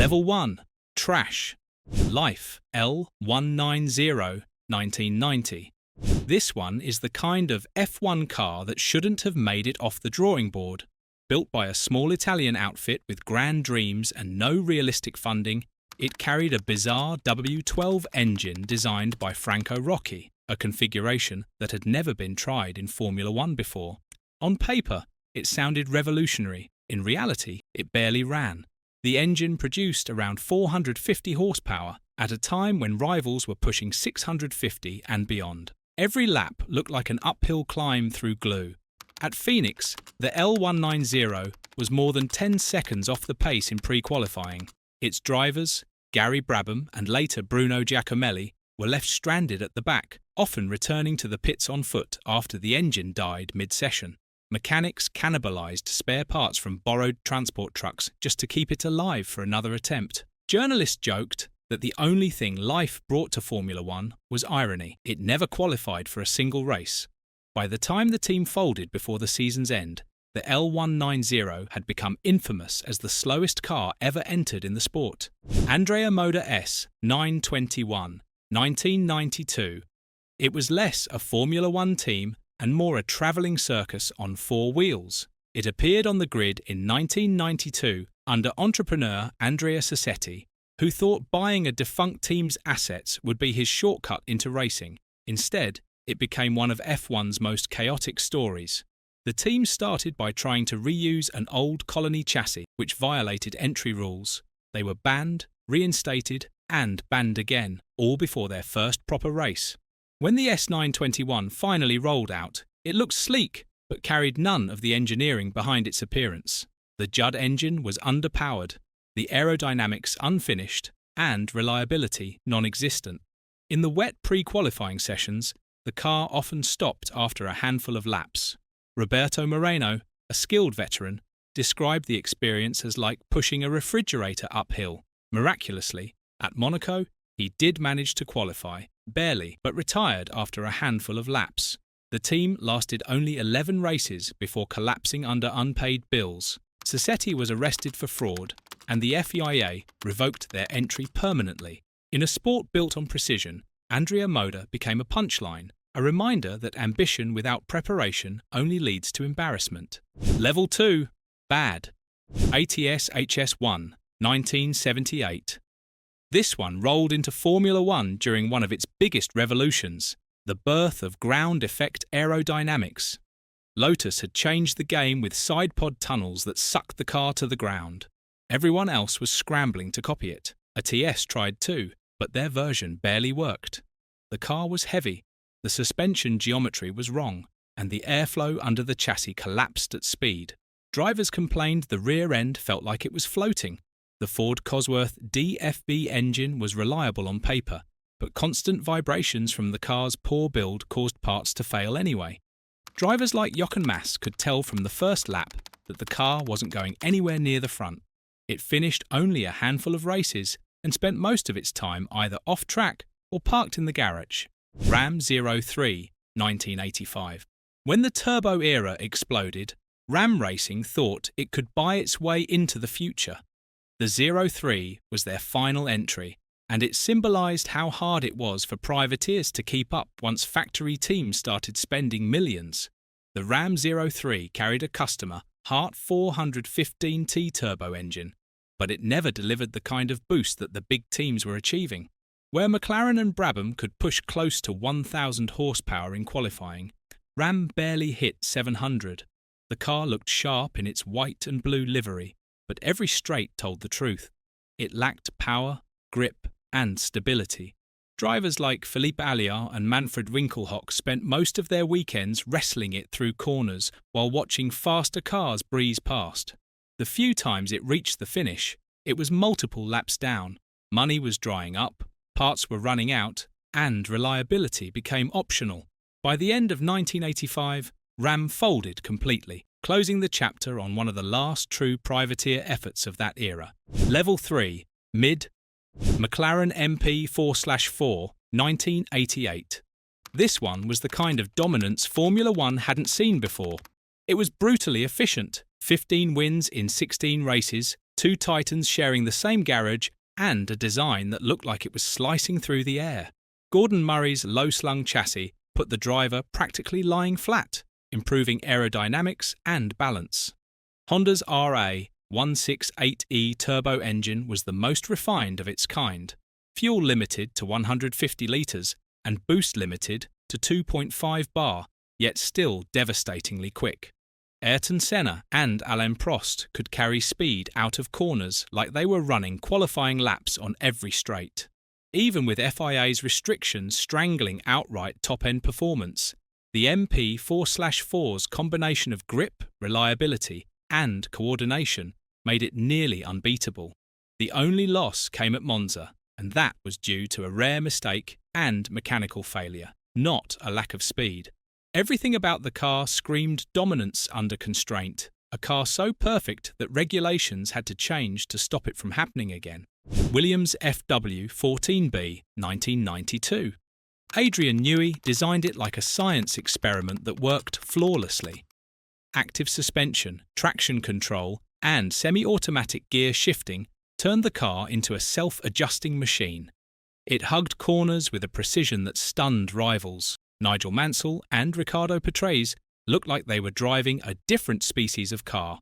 Level 1. Trash. Life L190 1990. This one is the kind of F1 car that shouldn't have made it off the drawing board. Built by a small Italian outfit with grand dreams and no realistic funding, it carried a bizarre W12 engine designed by Franco Rocchi, a configuration that had never been tried in Formula One before. On paper, it sounded revolutionary. In reality, it barely ran. The engine produced around 450 horsepower at a time when rivals were pushing 650 and beyond. Every lap looked like an uphill climb through glue. At Phoenix, the L190 was more than 10 seconds off the pace in pre-qualifying. Its drivers, Gary Brabham and later Bruno Giacomelli, were left stranded at the back, often returning to the pits on foot after the engine died mid-session. Mechanics cannibalized spare parts from borrowed transport trucks just to keep it alive for another attempt. Journalists joked that the only thing life brought to Formula One was irony. It never qualified for a single race. By the time the team folded before the season's end, the L190 had become infamous as the slowest car ever entered in the sport. Andrea Moda S921, 1992. It was less a Formula One team and more a travelling circus on four wheels. It appeared on the grid in 1992 under entrepreneur Andrea Sassetti, who thought buying a defunct team's assets would be his shortcut into racing. Instead, it became one of F1's most chaotic stories. The team started by trying to reuse an old Colony chassis, which violated entry rules. They were banned, reinstated, and banned again, all before their first proper race. When the S921 finally rolled out, it looked sleek, but carried none of the engineering behind its appearance. The Judd engine was underpowered, the aerodynamics unfinished, and reliability non-existent. In the wet pre-qualifying sessions, the car often stopped after a handful of laps. Roberto Moreno, a skilled veteran, described the experience as like pushing a refrigerator uphill. Miraculously, at Monaco, he did manage to qualify, barely, but retired after a handful of laps. The team lasted only 11 races before collapsing under unpaid bills. Sassetti was arrested for fraud, and the FIA revoked their entry permanently. In a sport built on precision, Andrea Moda became a punchline, a reminder that ambition without preparation only leads to embarrassment. Level 2. Bad. ATS HS1, 1978. This one rolled into Formula One during one of its biggest revolutions, the birth of ground effect aerodynamics. Lotus had changed the game with side pod tunnels that sucked the car to the ground. Everyone else was scrambling to copy it. A TS tried too, but their version barely worked. The car was heavy, the suspension geometry was wrong, and the airflow under the chassis collapsed at speed. Drivers complained the rear end felt like it was floating. The Ford Cosworth DFB engine was reliable on paper, but constant vibrations from the car's poor build caused parts to fail anyway. Drivers like Jochen Mass could tell from the first lap that the car wasn't going anywhere near the front. It finished only a handful of races and spent most of its time either off-track or parked in the garage. Ram 03, 1985. When the turbo era exploded, Ram Racing thought it could buy its way into the future. The 03 was their final entry, and it symbolized how hard it was for privateers to keep up once factory teams started spending millions. The Ram 03 carried a customer Hart 415T turbo engine, but it never delivered the kind of boost that the big teams were achieving. Where McLaren and Brabham could push close to 1,000 horsepower in qualifying, Ram barely hit 700. The car looked sharp in its white and blue livery, but every straight told the truth. It lacked power, grip, and stability. Drivers like Philippe Alliard and Manfred Winkelhock spent most of their weekends wrestling it through corners while watching faster cars breeze past. The few times it reached the finish, it was multiple laps down. Money was drying up, parts were running out, and reliability became optional. By the end of 1985, Ram folded completely, closing the chapter on one of the last true privateer efforts of that era. Level 3. Mid. McLaren MP4/4, 1988. This one was the kind of dominance Formula One hadn't seen before. It was brutally efficient, 15 wins in 16 races, two titans sharing the same garage and a design that looked like it was slicing through the air. Gordon Murray's low-slung chassis put the driver practically lying flat, improving aerodynamics and balance. Honda's RA168E turbo engine was the most refined of its kind, fuel limited to 150 litres and boost limited to 2.5 bar, yet still devastatingly quick. Ayrton Senna and Alain Prost could carry speed out of corners like they were running qualifying laps on every straight. Even with FIA's restrictions strangling outright top-end performance, the MP4/4's combination of grip, reliability, and coordination made it nearly unbeatable. The only loss came at Monza, and that was due to a rare mistake and mechanical failure, not a lack of speed. Everything about the car screamed dominance under constraint, a car so perfect that regulations had to change to stop it from happening again. Williams FW14B 1992. Adrian Newey designed it like a science experiment that worked flawlessly. Active suspension, traction control, and semi-automatic gear shifting turned the car into a self-adjusting machine. It hugged corners with a precision that stunned rivals. Nigel Mansell and Riccardo Patrese looked like they were driving a different species of car.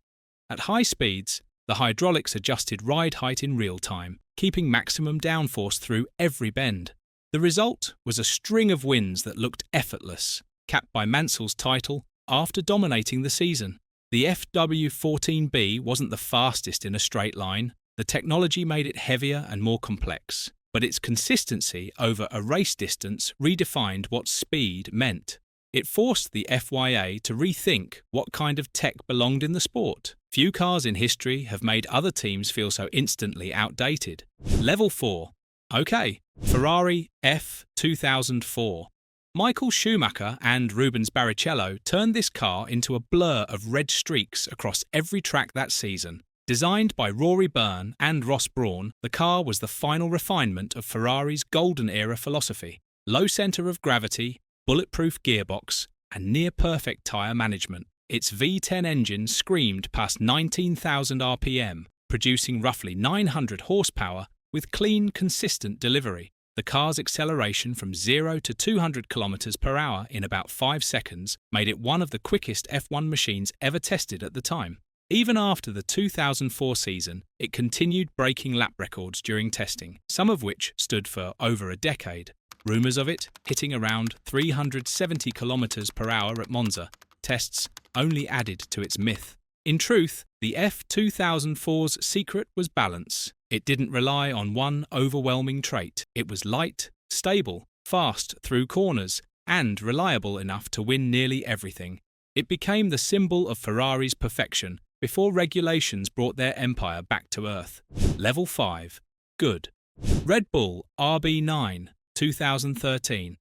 At high speeds, the hydraulics adjusted ride height in real time, keeping maximum downforce through every bend. The result was a string of wins that looked effortless, capped by Mansell's title after dominating the season. The FW14B wasn't the fastest in a straight line. The technology made it heavier and more complex, but its consistency over a race distance redefined what speed meant. It forced the FIA to rethink what kind of tech belonged in the sport. Few cars in history have made other teams feel so instantly outdated. Level 4. OK, Ferrari F2004. Michael Schumacher and Rubens Barrichello turned this car into a blur of red streaks across every track that season. Designed by Rory Byrne and Ross Brawn, the car was the final refinement of Ferrari's golden-era philosophy. Low centre of gravity, bulletproof gearbox, and near-perfect tyre management. Its V10 engine screamed past 19,000 RPM, producing roughly 900 horsepower with clean, consistent delivery. The car's acceleration from 0 to 200 km per hour in about 5 seconds made it one of the quickest F1 machines ever tested at the time. Even after the 2004 season, it continued breaking lap records during testing, some of which stood for over a decade. Rumours of it hitting around 370 km per hour at Monza tests only added to its myth. In truth, the F2004's secret was balance. It didn't rely on one overwhelming trait. It was light, stable, fast through corners, and reliable enough to win nearly everything. It became the symbol of Ferrari's perfection before regulations brought their empire back to earth. Level 5. Good. Red Bull RB19 2013.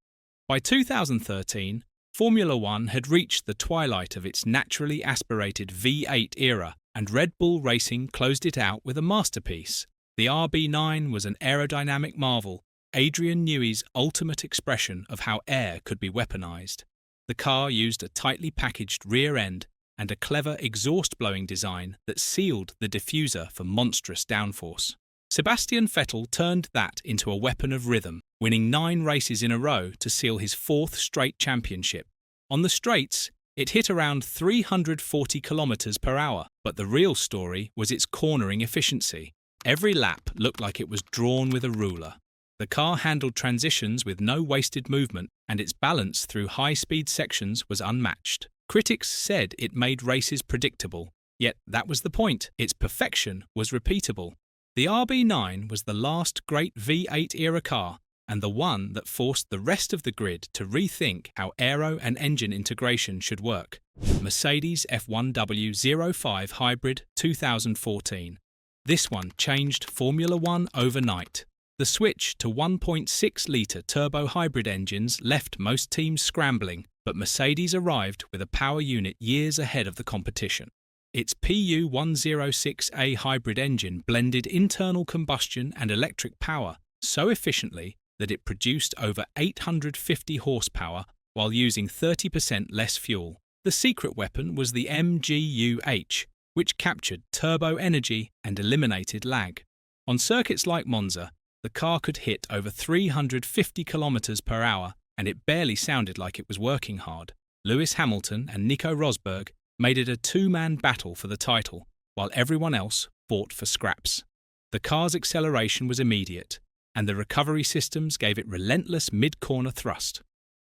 By 2013, Formula One had reached the twilight of its naturally aspirated V8 era, and Red Bull Racing closed it out with a masterpiece. The RB9 was an aerodynamic marvel, Adrian Newey's ultimate expression of how air could be weaponized. The car used a tightly packaged rear end and a clever exhaust-blowing design that sealed the diffuser for monstrous downforce. Sebastian Vettel turned that into a weapon of rhythm, winning 9 races in a row to seal his 4th straight championship. On the straights, it hit around 340 km per hour, but the real story was its cornering efficiency. Every lap looked like it was drawn with a ruler. The car handled transitions with no wasted movement, and its balance through high-speed sections was unmatched. Critics said it made races predictable, yet that was the point. Its perfection was repeatable. The RB9 was the last great V8-era car, and the one that forced the rest of the grid to rethink how aero and engine integration should work. Mercedes F1W05 Hybrid 2014. This one changed Formula One overnight. The switch to 1.6-litre turbo hybrid engines left most teams scrambling, but Mercedes arrived with a power unit years ahead of the competition. Its PU106A hybrid engine blended internal combustion and electric power so efficiently that it produced over 850 horsepower while using 30% less fuel. The secret weapon was the MGU-H, which captured turbo energy and eliminated lag. On circuits like Monza, the car could hit over 350 km per hour, and it barely sounded like it was working hard. Lewis Hamilton and Nico Rosberg made it a two-man battle for the title, while everyone else fought for scraps. The car's acceleration was immediate, and the recovery systems gave it relentless mid-corner thrust.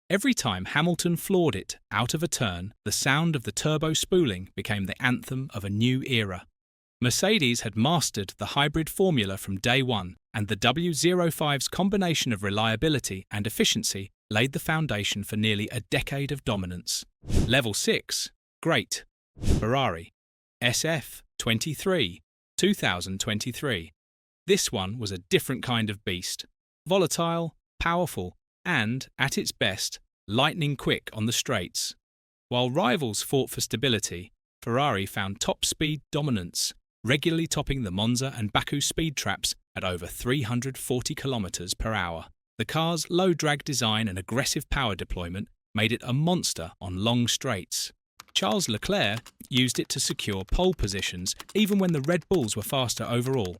Every time Hamilton floored it out of a turn, the sound of the turbo spooling became the anthem of a new era. Mercedes had mastered the hybrid formula from day one, and the W05's combination of reliability and efficiency laid the foundation for nearly a decade of dominance. Level 6. Great. Ferrari SF2004 2023. This one was a different kind of beast. Volatile, powerful, and, at its best, lightning quick on the straights. While rivals fought for stability, Ferrari found top speed dominance, regularly topping the Monza and Baku speed traps at over 340 km per hour. The car's low-drag design and aggressive power deployment made it a monster on long straights. Charles Leclerc used it to secure pole positions even when the Red Bulls were faster overall.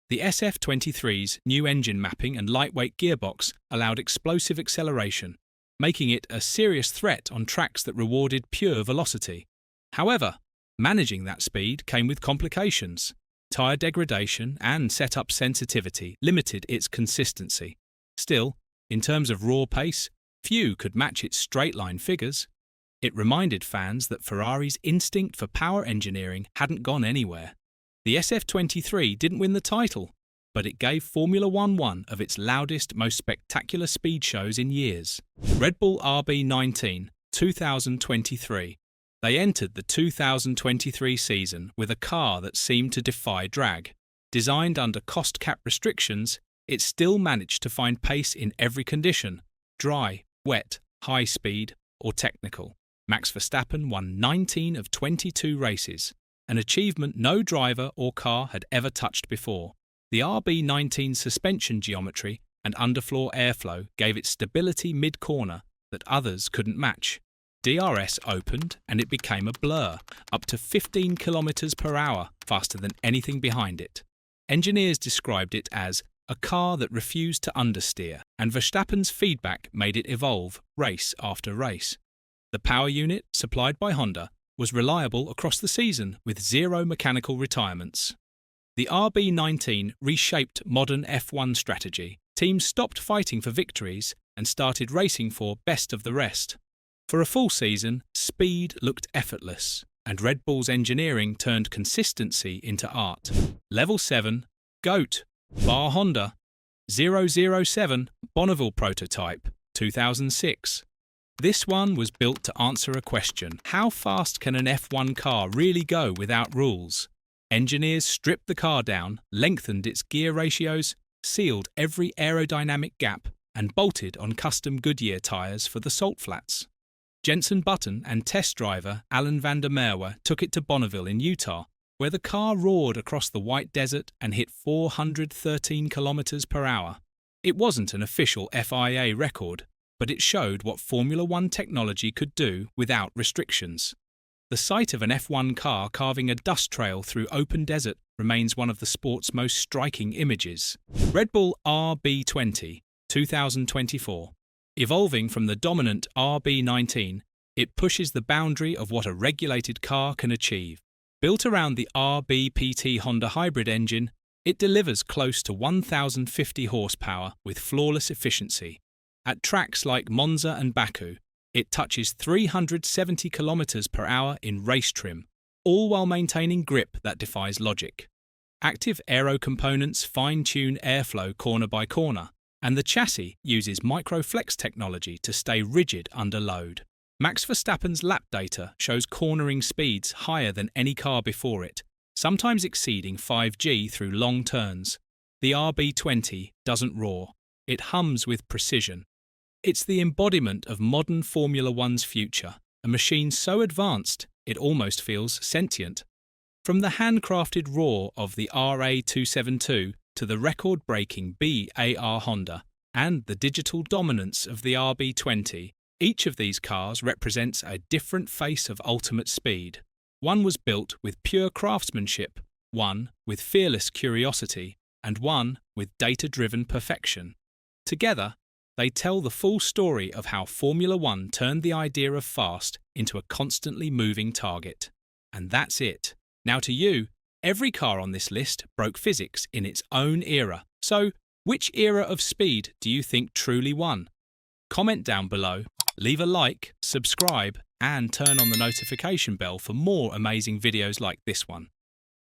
The SF23's new engine mapping and lightweight gearbox allowed explosive acceleration, making it a serious threat on tracks that rewarded pure velocity. However, managing that speed came with complications. Tyre degradation and setup sensitivity limited its consistency. Still, in terms of raw pace, few could match its straight-line figures. It reminded fans that Ferrari's instinct for power engineering hadn't gone anywhere. The SF23 didn't win the title, but it gave Formula one of its loudest, most spectacular speed shows in years. Red Bull RB19 2023. They entered the 2023 season with a car that seemed to defy drag. Designed under cost cap restrictions, it still managed to find pace in every condition: dry, wet, high speed, or technical. Max Verstappen won 19 of 22 races, an achievement no driver or car had ever touched before. The RB19 suspension geometry and underfloor airflow gave it stability mid-corner that others couldn't match. DRS opened and it became a blur, up to 15 km per hour faster than anything behind it. Engineers described it as a car that refused to understeer, and Verstappen's feedback made it evolve race after race. The power unit, supplied by Honda, was reliable across the season with zero mechanical retirements. The RB19 reshaped modern F1 strategy. Teams stopped fighting for victories and started racing for best of the rest. For a full season, speed looked effortless, and Red Bull's engineering turned consistency into art. Level 7. GOAT. BAR-Honda 007 Bonneville prototype 2006. This one was built to answer a question: how fast can an F1 car really go without rules? Engineers stripped the car down, lengthened its gear ratios, sealed every aerodynamic gap, and bolted on custom Goodyear tyres for the salt flats. Jenson Button and test driver Alan van der Merwe took it to Bonneville in Utah, where the car roared across the white desert and hit 413 km per hour. It wasn't an official FIA record, but it showed what Formula One technology could do without restrictions. The sight of an F1 car carving a dust trail through open desert remains one of the sport's most striking images. Red Bull RB20 2024. Evolving from the dominant RB19, it pushes the boundary of what a regulated car can achieve. Built around the RBPT Honda hybrid engine, it delivers close to 1,050 horsepower with flawless efficiency. At tracks like Monza and Baku, it touches 370 km per hour in race trim, all while maintaining grip that defies logic. Active aero components fine-tune airflow corner by corner, and the chassis uses microflex technology to stay rigid under load. Max Verstappen's lap data shows cornering speeds higher than any car before it, sometimes exceeding 5G through long turns. The RB20 doesn't roar, it hums with precision. It's the embodiment of modern Formula One's future, a machine so advanced it almost feels sentient. From the handcrafted roar of the RA272 to the record-breaking BAR-Honda and the digital dominance of the RB20, each of these cars represents a different face of ultimate speed. One was built with pure craftsmanship, one with fearless curiosity, and one with data-driven perfection. Together, they tell the full story of how Formula One turned the idea of fast into a constantly moving target. And that's it. Now to you, every car on this list broke physics in its own era. So, which era of speed do you think truly won? Comment down below, leave a like, subscribe, and turn on the notification bell for more amazing videos like this one.